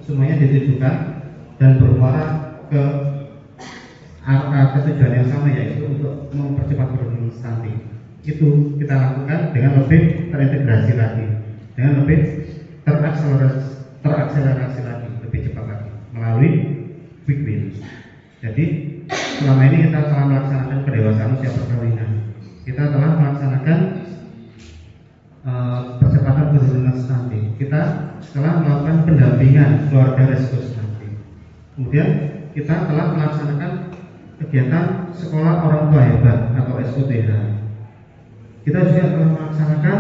semuanya ditujukan dan bermuara ke tujuan yang sama, yaitu untuk mempercepat penurunan stunting. Itu kita lakukan dengan lebih terintegrasi lagi, dengan lebih terakselerasi lagi, lebih cepat lagi melalui quick win. Jadi selama ini kita telah melaksanakan pendewasaan usia perkawinan, kita telah melaksanakan percepatan penurunan stunting, kita telah melakukan pendampingan keluarga resiko stunting, kemudian kita telah melaksanakan kegiatan sekolah orang tua hebat atau SOTH. Kita juga telah melaksanakan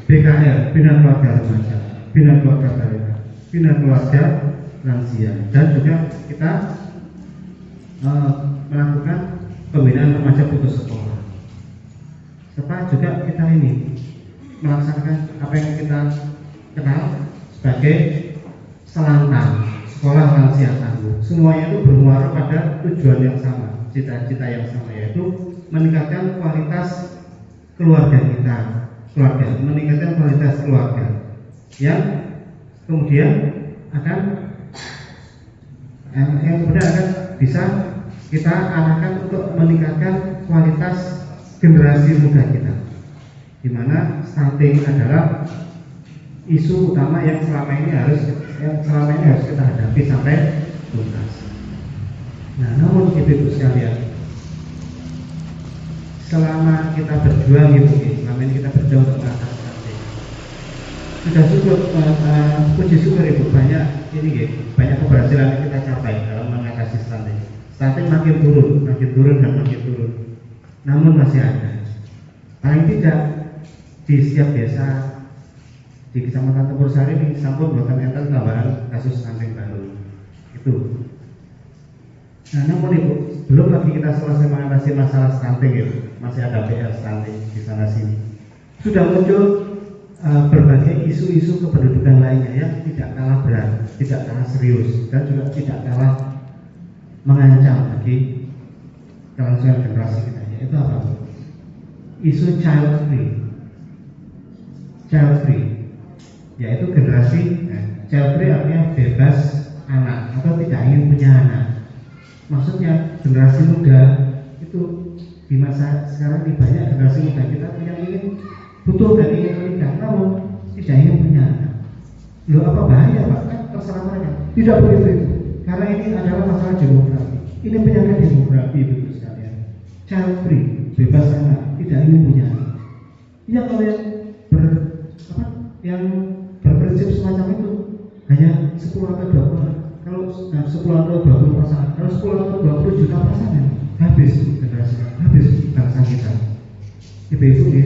BKR, bina keluarga remaja, bina keluarga balita, bina keluarga lansia, dan juga kita melakukan pembinaan remaja putus sekolah. Serta juga kita ini melaksanakan apa yang kita kenal sebagai selantang, sekolah lansia tangguh. Semuanya itu bermuara pada tujuan yang sama, cita-cita yang sama, yaitu meningkatkan kualitas keluarga kita, meningkatkan kualitas keluarga yang kemudian akan bisa kita arahkan untuk meningkatkan kualitas generasi muda kita, di mana stunting adalah isu utama yang selama ini harus kita hadapi sampai tuntas. Nah, namun ibu sekalian, selama kita berjuang untuk mengatasi stunting, sudah cukup puji syukur ibu, banyak keberhasilan yang kita capai dalam mengatasi stunting. Stunting makin turun. Namun masih ada. Paling tidak di setiap desa di Kecamatan Tempur Sari ini sampun boten enten tambahan kasus stunting baru. Itu. Nah, namun ibu, belum lagi kita selesai mengatasi masalah stunting itu, masih ada PR stunting di sana sini. Sudah muncul berbagai isu-isu kependudukan lainnya yang tidak kalah berat, tidak kalah serius, dan juga tidak kalah mengancam bagi kelangsungan generasi kita. Itu apa? Isu child free, yaitu generasi child free artinya bebas anak atau tidak ingin punya anak. Maksudnya generasi muda itu di masa sekarang ini banyak generasi muda kita yang butuh dan ingin menikah, namun tidak ingin punya anak. Loh, apa bahaya Pak? Kan terserah mereka. Tidak begitu itu, karena ini adalah masalah demografi. Ini penyakit demografi itu sekalian. Child free, bebas anak, tidak ingin punya anak. Ya, kalau yang berprinsip semacam itu hanya 10 atau 20 anak. Kalau 10 atau 20 pasangan, kalau 10 atau 20 juta pasangan, habis generasi, habis bangsa kita. Ibu-ibu ya,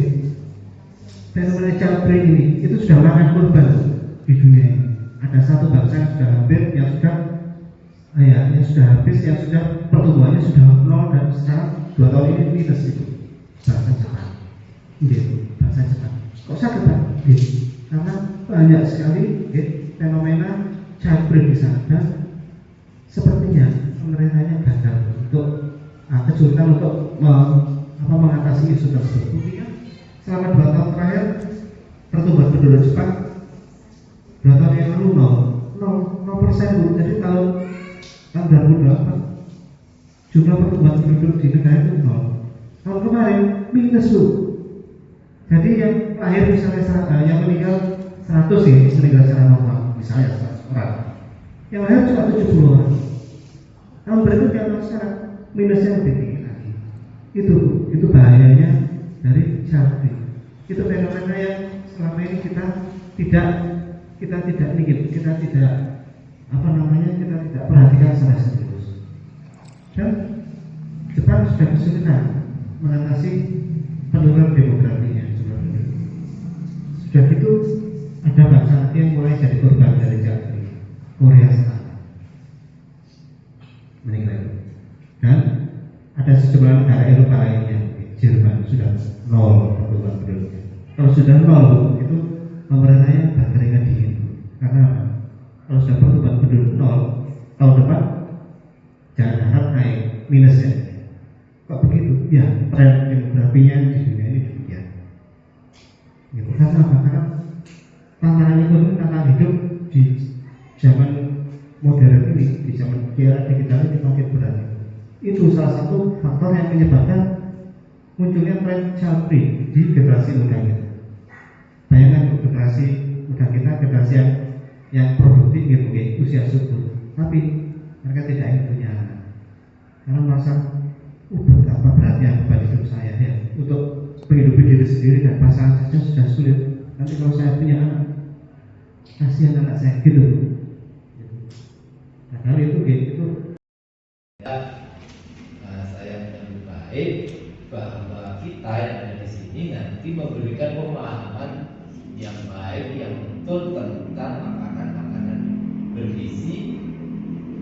fenomena child free ini itu sudah makan korban di dunia ini. Ada satu bangsa yang sudah hampir, yang sudah habis, yang sudah pertumbuhannya sudah 0 dan sekarang 2 tahun ini minus itu. Bangsa Jepang. Bangsa Jepang. Kok sakit Pak? Karena banyak sekali fenomena child free di sana, dan sepertinya pemerintahnya gagal untuk kesulitan untuk mengatasi isu tersebut. Buktinya selama 2 tahun terakhir pertumbuhan penduduk Jepang 2 tahun yang lalu 0% Bu. Jadi tahun 2008 jumlah pertumbuhan penduduk di negara itu 0. Tahun kemarin minus Bu. Jadi yang lahir misalnya yang meninggal 100 ya, meninggal secara normal misalnya 100 orang, yang lahir cuma 70 orang. Tahun berikutnya tahun sekarang minusnya lebih tinggi lagi. Itu bahayanya dari child free. Itu fenomena yang selama ini kita tidak perhatikan secara serius. Dan Jepang sudah kesulitan mengatasi penurunan demografinya. Sudah gitu ada bangsa lagi yang mulai jadi korban dari child free, Korea Selatan meninggal. Dan ada sejumlah negara Eropa lainnya, Jerman sudah 0 pertumbuhan penduduknya. Kalau sudah 0 itu pemerintahnya berkeringat dingin. Karena apa? Kalau sudah pertumbuhan penduduk 0, tahun depan jangan harap naik, minus ya. Kok begitu? Ya, tren demografinya di dunia ini demikian. Karena apa? Karena tantangan ekonomi, tantangan hidup di zaman modern ini, di zaman era digital ini makin berat. Itu salah satu faktor yang menyebabkan munculnya tren child free di generasi muda kita. Bayangkan generasi muda kita, generasi yang produktif gitu, usia subur, tapi mereka tidak ingin punya anak karena merasa betapa beratnya beban hidup saya ya, untuk menghidupi diri sendiri dan pasangan saja sudah sulit. Nanti kalau saya punya anak, kasihan anak saya gitu. Padahal itu saya menyambut baik bahwa kita yang ada di sini nanti memberikan pemahaman yang baik, yang betul tentang makanan-makanan bergizi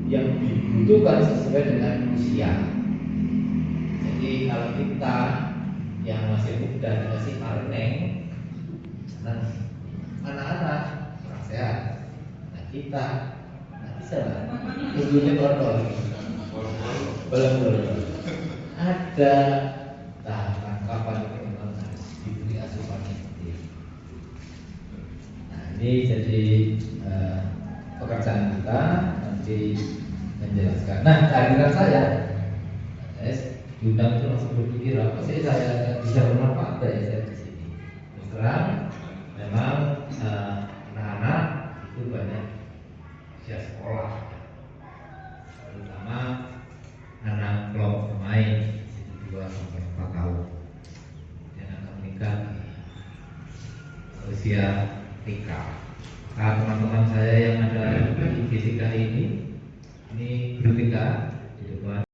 yang dibutuhkan sesuai dengan usia. Jadi kalau kita yang masih muda dikasih arneng, anak-anak kurang sehat. Nah kita bisa lah, tubuhnya kotor. Belum. Ada tahapan kapan memang harus diberi asupan seperti itu. Nah ini jadi pekerjaan kita nanti menjelaskan. Nah kehadiran saya diundang itu langsung berpikir apa sih saya bisa bermanfaat dari saya di sini. Terus terang memang anak-anak itu banyak usia sekolah, terutama anak kelompok pemain 2 sampai 4 tahun yang akan menikah di usia TK. Nah, teman-teman saya yang ada di GTK ini bertiga di depan.